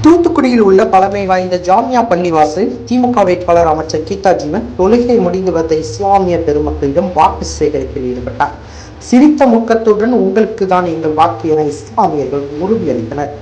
தூத்துக்குடியில் உள்ள பழமை வாய்ந்த ஜாமியா பள்ளிவாசல் திமுக வேட்பாளர் அமைச்சர் கீதா ஜீவன் தொழுகை முடிந்து வந்த இஸ்லாமிய பெருமக்களிடம் வாக்கு சேகரிப்பில் ஈடுபட்டார். சிரித்த முக்கத்துடன் உங்களுக்கு தான் எங்கள் வாக்கு என இஸ்லாமியர்கள் உறுதியளித்தனர்.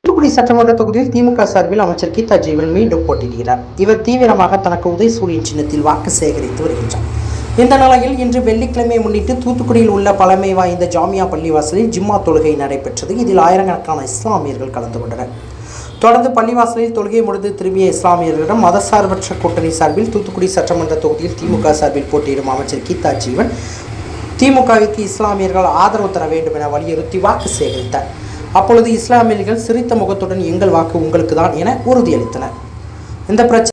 தூத்துக்குடி சட்டமன்ற தொகுதியில் திமுக சார்பில் அமைச்சர் கீதா ஜீவன் மீண்டும் போட்டியிடுகிறார். இவர் தீவிரமாக தனக்கு உதயசூரியன் சின்னத்தில் வாக்கு சேகரித்து வருகின்றார். இந்த நிலையில் இன்று வெள்ளிக்கிழமையை முன்னிட்டு தூத்துக்குடியில் உள்ள பழமை வாய்ந்த ஜாமியா பள்ளிவாசலில் ஜும்மா தொழுகை நடைபெற்றது. இதில் ஆயிரக்கணக்கான இஸ்லாமியர்கள் கலந்து கொண்டனர். தொடர்ந்து பள்ளிவாசலில் தொழுகை முடிந்து திரும்பிய இஸ்லாமியர்களிடம் மதசார்பற்ற கூட்டணி சார்பில் தூத்துக்குடி சட்டமன்ற தொகுதியில் திமுக சார்பில் போட்டியிடும் அமைச்சர் கீதா ஜீவன் திமுகவிற்கு இஸ்லாமியர்கள் ஆதரவு தர வேண்டும் என வலியுறுத்தி வாக்கு சேகரித்தார். அப்பொழுது இஸ்லாமியர்கள் சிரித்த முகத்துடன் எங்கள் வாக்கு உங்களுக்கு தான் என உறுதியளித்தனர். இந்த பிரச்சனை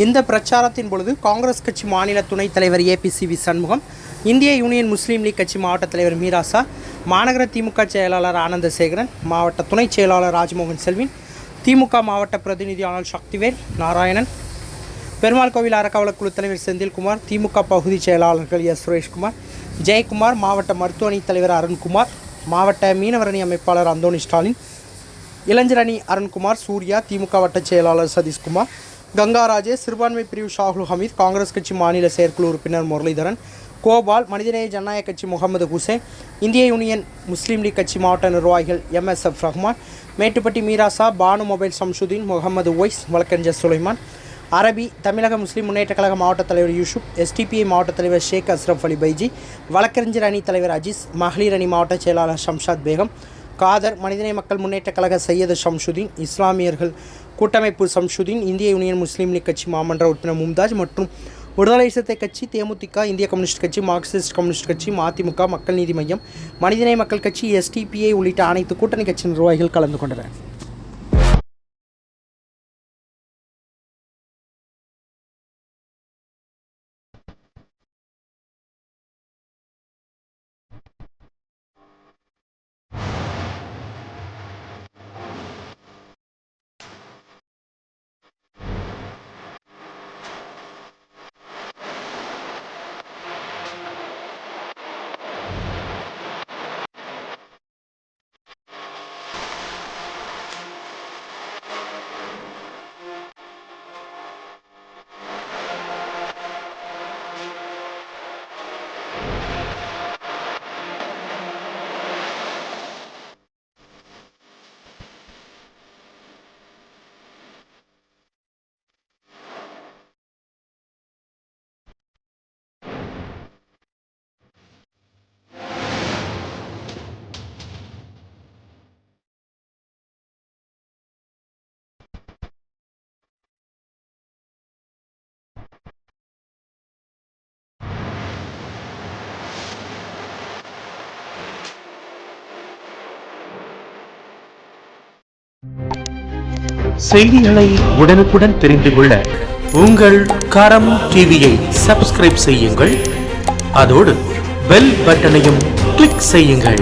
இந்த பிரச்சாரத்தின் பொழுது காங்கிரஸ் கட்சி மாநில துணைத் தலைவர் APCV சண்முகம், இந்திய யூனியன் முஸ்லீம் லீக் கட்சி மாவட்ட தலைவர் மீராசா, மாநகர திமுக செயலாளர் ஆனந்தசேகரன், மாவட்ட துணைச் செயலாளர் ராஜ்மோகன் செல்வின், திமுக மாவட்ட பிரதிநிதியான சக்திவேல், நாராயணன், பெருமாள் கோவில் அறக்காவலர் குழு தலைவர் செந்தில்குமார், திமுக பகுதி செயலாளர்கள் S சுரேஷ்குமார், ஜெயக்குமார், மாவட்ட மருத்துவ அணி தலைவர் அருண்குமார், மாவட்ட மீனவர் அணி அமைப்பாளர் அந்தோணி ஸ்டாலின், இளைஞர் அணி அருண்குமார், சூர்யா, திமுக வட்ட செயலாளர் சதீஷ்குமார், கங்காராஜே, சிறுபான்மை பிரிவு ஷாகுல் ஹமீத், காங்கிரஸ் கட்சி மாநில செயற்குழு உறுப்பினர் முரளிதரன், கோபால், மனிதநேய ஜனநாயக கட்சி முகமது ஹுசேன், இந்திய யூனியன் முஸ்லீம் லீக் கட்சி மாவட்ட நிர்வாகிகள் MSF ரஹ்மான், மேட்டுப்பட்டி மீராசா, பானு மொபைல் சம்சுதீன், முகமது ஒய்ஸ், வழக்கறிஞர் சுலைமான், அரபி, தமிழக முஸ்லீம் முன்னேற்ற கழக மாவட்ட தலைவர் யூசுப், STPI மாவட்ட தலைவர் ஷேக் அஸ்ரப் அலி பைஜி, வழக்கறிஞர் அணி தலைவர் அஜீஸ், மகளிர் அணி மாவட்ட செயலாளர் ஷம்ஷாத் பேகம், காதர், மனிதநேய மக்கள் முன்னேற்ற கழக சையது ஷம்சுதீன், இஸ்லாமியர்கள் கூட்டமைப்பு சம்சுதீன், இந்திய யூனியன் முஸ்லீம் லீக் கட்சி மாமன்ற உறுப்பினர் மும்தாஜ் மற்றும் விடுதலை சிறுத்தை கட்சி, தேமுதிக, இந்திய கம்யூனிஸ்ட் கட்சி, மார்க்சிஸ்ட் கம்யூனிஸ்ட் கட்சி, மதிமுக, மக்கள் நீதி மையம், மனிதநேய மக்கள் கட்சி, STPI உள்ளிட்ட அனைத்து கூட்டணி கட்சி நிர்வாகிகள் கலந்து கொண்டனர். செய்திகளை உடனுக்குடன் தெரிந்து கொள்ள உங்கள் கரம் டிவியை சப்ஸ்கிரைப் செய்யுங்கள். அதோடு பெல் பட்டனையும் கிளிக் செய்யுங்கள்.